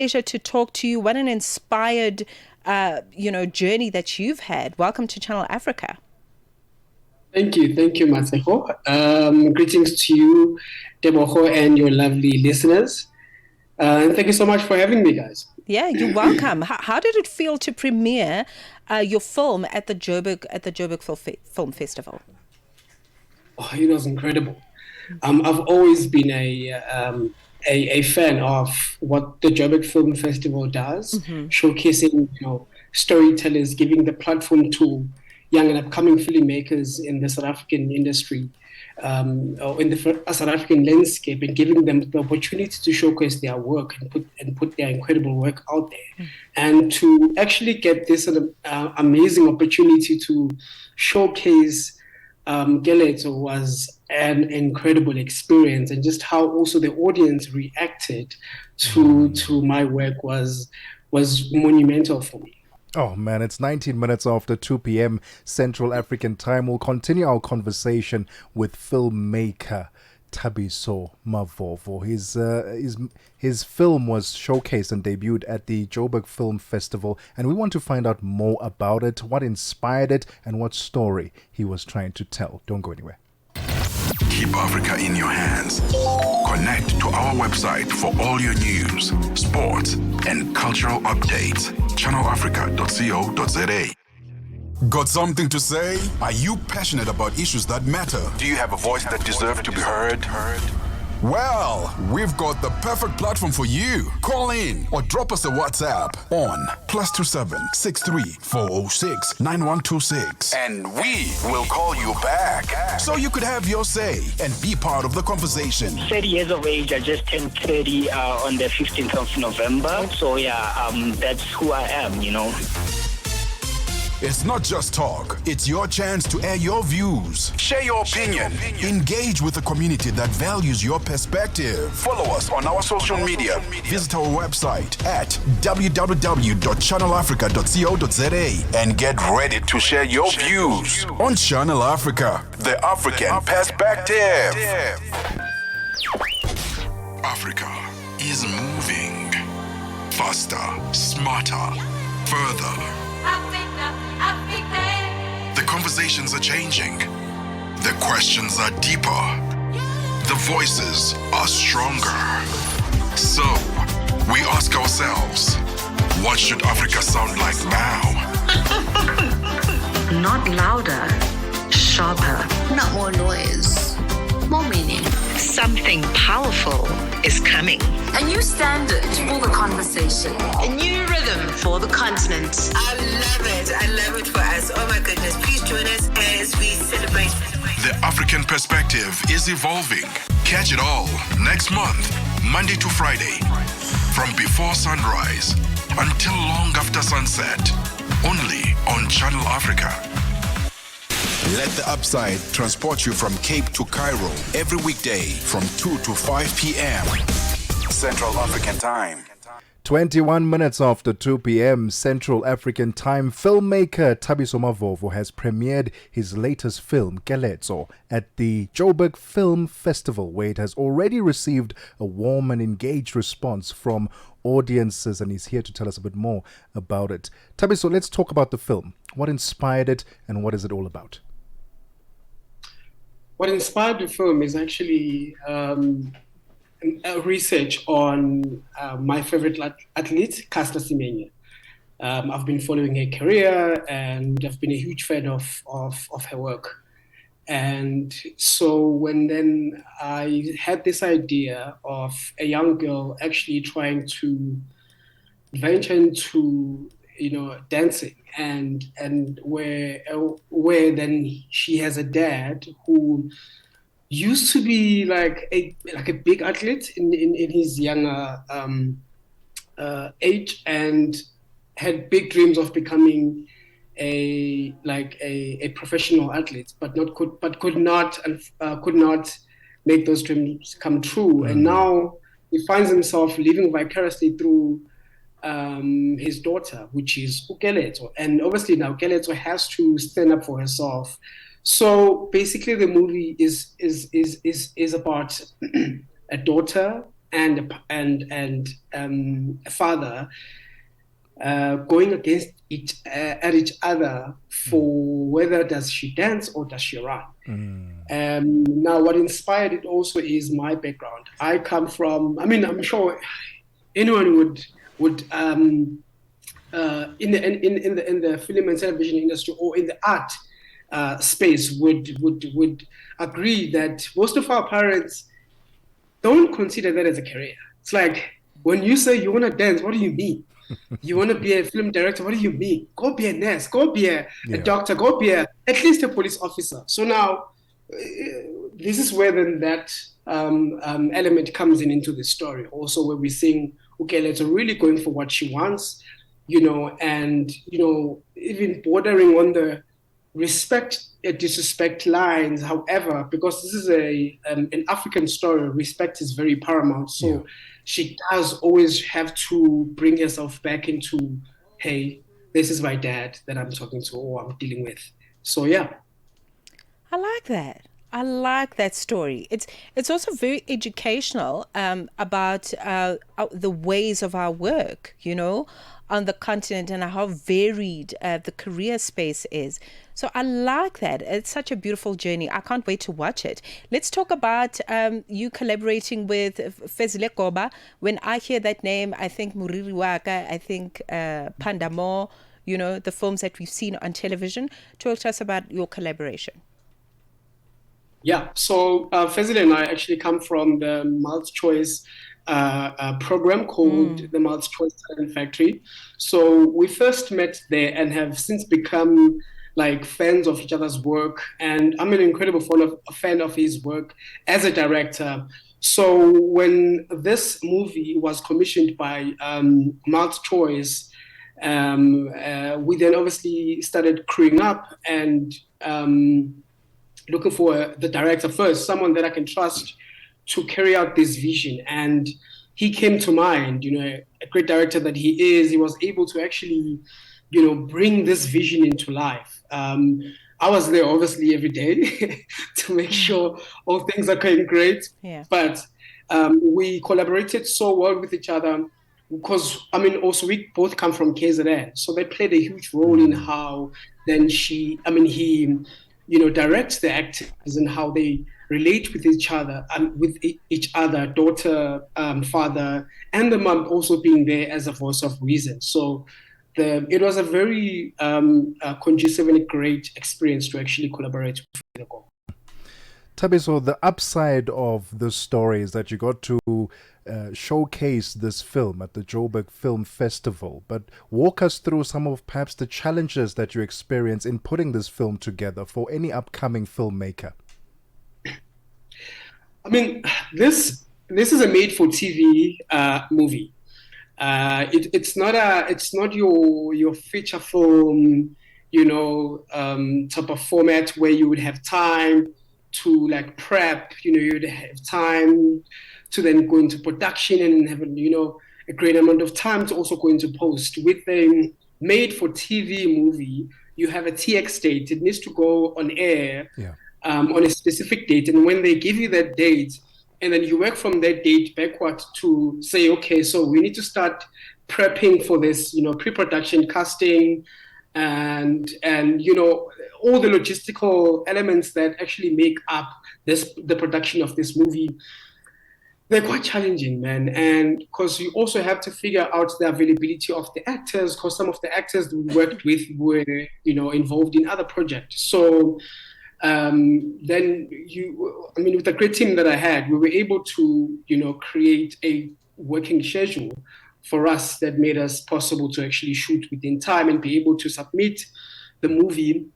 Pleasure to talk to you. What an inspired, journey that you've had. Welcome to Channel Africa. Thank you, Mmatsheko. Greetings to you, Tebogo, and your lovely listeners. And thank you so much for having me, guys. Yeah, you're welcome. How did it feel to premiere your film at the Joburg Film Festival? Oh, it was incredible. I've always been a fan of what the Joburg Film Festival does, showcasing storytellers, giving the platform to young and upcoming filmmakers in the South African industry, or in the South African landscape, and giving them the opportunity to showcase their work and put their incredible work out there, and to actually get this amazing opportunity to showcase Keletso was an incredible experience, and just how also the audience reacted to my work was monumental for me. Oh man, it's 19 minutes after 2 p.m. Central African time. We'll continue our conversation with filmmaker Thabiso Mavovo. His film was showcased and debuted at the Joburg Film Festival, and we want to find out more about it, what inspired it, and what story he was trying to tell. Don't go anywhere. Keep Africa in your hands. Connect to our website for all your news, sports, and cultural updates. channelafrica.co.za. Got something to say? Are you passionate about issues that matter? Do you have a voice that deserves to be heard? Well, we've got the perfect platform for you. Call in or drop us a WhatsApp on +27 63 406 9126, and we will call you back so you could have your say and be part of the conversation. 30 years of age. I just turned 30 on the 15th of November. So that's who I am. It's not just talk. It's your chance to air your views. Share your opinion. Engage with the community that values your perspective. Follow us on our social media. Visit our website at www.channelafrica.co.za and get ready to share your views on Channel Africa, the African perspective. Africa is moving faster, smarter, further. The conversations are changing. The questions are deeper. The voices are stronger. So, we ask ourselves, what should Africa sound like now? Not louder, sharper. Not more noise, more meaning. Something powerful is coming. A new standard for the conversation. A new rhythm for the continent. I love it. I love it for us. Oh my goodness. Please join us as we celebrate. The African perspective is evolving. Catch it all next month, Monday to Friday, from before sunrise until long after sunset, only on Channel Africa. Let the upside transport you from Cape to Cairo every weekday from 2 to 5 p.m. Central African Time. 21 minutes after 2 p.m. Central African Time, filmmaker Thabiso Mavovo has premiered his latest film, Keletso, at the Joburg Film Festival, where it has already received a warm and engaged response from audiences, and he's here to tell us a bit more about it. Thabiso, let's talk about the film. What inspired it, and what is it all about? What inspired the film is actually research on my favorite athlete, Caster Semenya. I've been following her career, and I've been a huge fan of her work. And so when then I had this idea of a young girl actually trying to venture into dancing, and where then she has a dad who used to be like a big athlete in his younger age, and had big dreams of becoming a professional athlete, but could not make those dreams come true. And now he finds himself living vicariously through his daughter, which is Keletso. And obviously now Keletso has to stand up for herself. So basically the movie is about a daughter a father going against each other for whether does she dance or does she run. Now, what inspired it also is my background. I come from. I mean, I'm sure anyone would in the film and television industry or in the art space would agree that most of our parents don't consider that as a career. It's like when you say you want to dance, what do you mean? You want to be a film director, what do you mean? Go be a nurse, go be a doctor, go be at least a police officer. So now this is where then that element comes into the story. Also, where we're seeing Keletso really going for what she wants, and even bordering on the respect disrespect lines. However, because this is an African story, respect is very paramount. So she does always have to bring herself back into, hey, this is my dad that I'm talking to or I'm dealing with. So yeah. I like that. I like that story. It's also very educational about the ways of our work, on the continent and how varied the career space is. So I like that. It's such a beautiful journey. I can't wait to watch it. Let's talk about you collaborating with Fezile Koba. When I hear that name, I think Muriri Waka, I think Pandamo, the films that we've seen on television. Talk to us about your collaboration. Yeah, so Fezile and I actually come from the multi-choice program called the Multi-Choice Talent Factory. So we first met there and have since become like fans of each other's work. And I'm an incredible fan of his work as a director. So when this movie was commissioned by Multi-Choice, we then obviously started crewing up and looking for the director first, someone that I can trust to carry out this vision. And he came to mind, a great director that he is. He was able to actually, bring this vision into life. I was there obviously every day to make sure all things are going great. Yeah. But we collaborated so well with each other because, also we both come from KZN. So they played a huge role in how then he directs the actors and how they relate with each other, daughter, father, and the mom also being there as a voice of reason. So it was a very conducive and a great experience to actually collaborate with Tebogo. Thabiso, the upside of the story is that you got to showcase this film at the Joburg Film Festival. But walk us through some of perhaps the challenges that you experience in putting this film together for any upcoming filmmaker. This is a made-for-TV movie. It's not your feature film, type of format where you would have time to like prep. You'd have time to then go into production and have a great amount of time to also go into post. With a made-for-TV movie, you have a TX date. It needs to go on air on a specific date, and when they give you that date, and then you work from that date backward to say, okay, so we need to start prepping for this, pre-production casting, and all the logistical elements that actually make up the production of this movie. They're quite challenging, man. And because you also have to figure out the availability of the actors, because some of the actors we worked with were, involved in other projects. So then with the great team that I had, we were able to, create a working schedule for us that made us possible to actually shoot within time and be able to submit the movie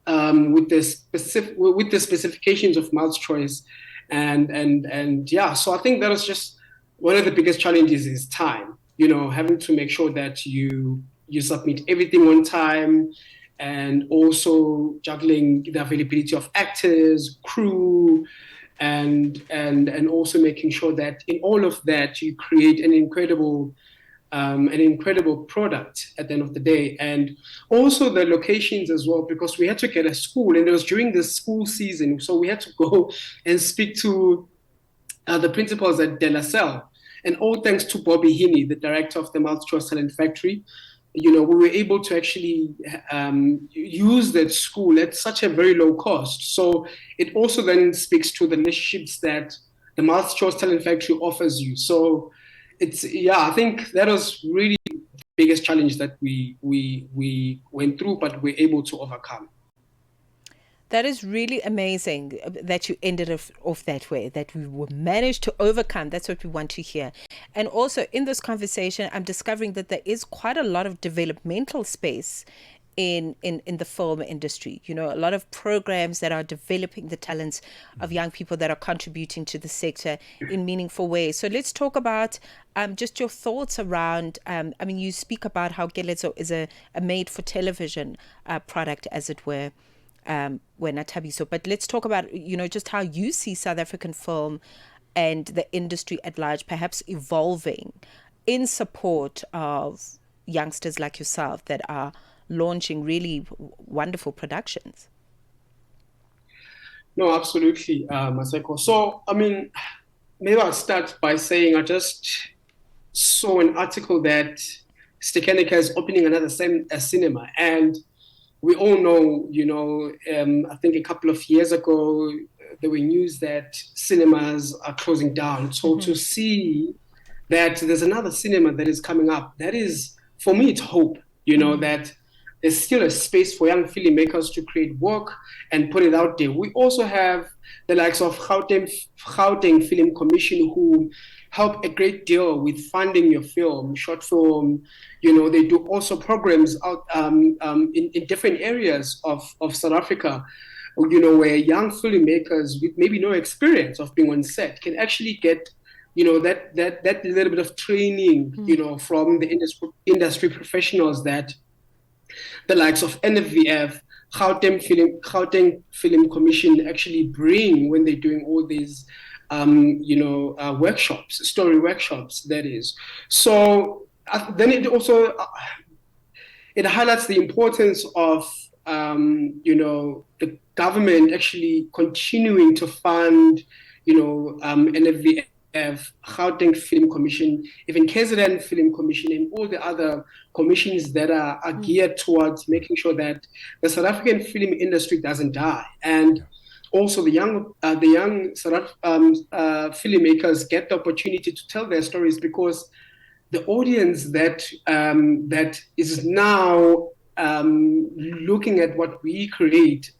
with the specifications of Multi-Choice. And so I think that was just one of the biggest challenges is time, having to make sure that you submit everything on time, and also juggling the availability of actors, crew, and also making sure that in all of that you create an incredible product at the end of the day. And also the locations as well, because we had to get a school, and it was during the school season, so we had to go and speak to the principals at De La Salle And all thanks to Bobby Heaney, the director of the Mouth Talent Factory, we were able to actually use that school at such a very low cost. So it also then speaks to the relationships that the Mouth Talent Factory offers you. So I think that was really the biggest challenge that we went through, but we're able to overcome. That is really amazing that you ended off that way, that we managed to overcome. That's what we want to hear. And also in this conversation, I'm discovering that there is quite a lot of developmental space in the film industry. A lot of programs that are developing the talents of young people that are contributing to the sector in meaningful ways. So let's talk about just your thoughts around, you speak about how Keletso is a made-for-television product, as it were, when Thabiso. But let's talk about, just how you see South African film and the industry at large perhaps evolving in support of youngsters like yourself that are launching really wonderful productions. No, absolutely, Mmatsheko. So, maybe I'll start by saying I just saw an article that Stekenica is opening another cinema, and we all know, I think a couple of years ago, there were news that cinemas are closing down. So to see that there's another cinema that is coming up, that is, for me, it's hope, that there's still a space for young filmmakers to create work and put it out there. We also have the likes of Gauteng Film Commission, who help a great deal with funding your film, short film. They do also programs out in different areas of South Africa, where young filmmakers with maybe no experience of being on set can actually get, that little bit of training, from the industry professionals that the likes of NFVF, Gauteng Film Commission actually bring when they're doing all these workshops, story workshops, that is. So then it also it highlights the importance of the government actually continuing to fund NFVF, Gauteng Film Commission, even KZN Film Commission, and all the other commissions that are geared towards making sure that the South African film industry doesn't die. And also the young South filmmakers get the opportunity to tell their stories, because the audience that is now looking at what we create,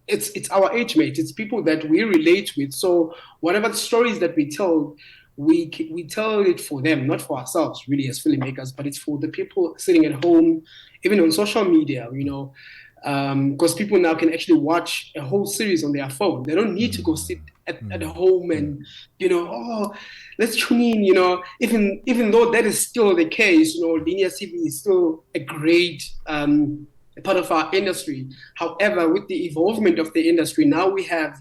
it's our age mates, it's people that we relate with. So whatever the stories that we tell, we tell it for them, not for ourselves really as filmmakers, but it's for the people sitting at home, even on social media, because people now can actually watch a whole series on their phone. They don't need to go sit at home and, let's tune in, even though that is still the case, linear TV is still a great part of our industry. However, with the evolvement of the industry, now we have,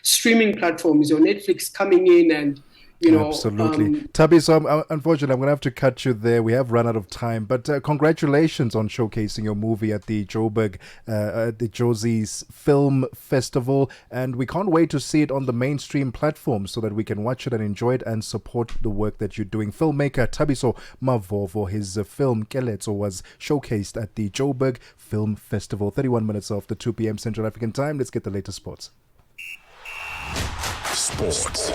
streaming platforms, Netflix coming in and, Absolutely. Thabiso, unfortunately, I'm going to have to cut you there. We have run out of time. But congratulations on showcasing your movie at the Joburg, the Joburg Film Festival. And we can't wait to see it on the mainstream platforms so that we can watch it and enjoy it and support the work that you're doing. Filmmaker Thabiso Mavovo, his film Keletso was showcased at the Joburg Film Festival. 31 minutes after 2 p.m. Central African Time. Let's get the latest sports. Sports.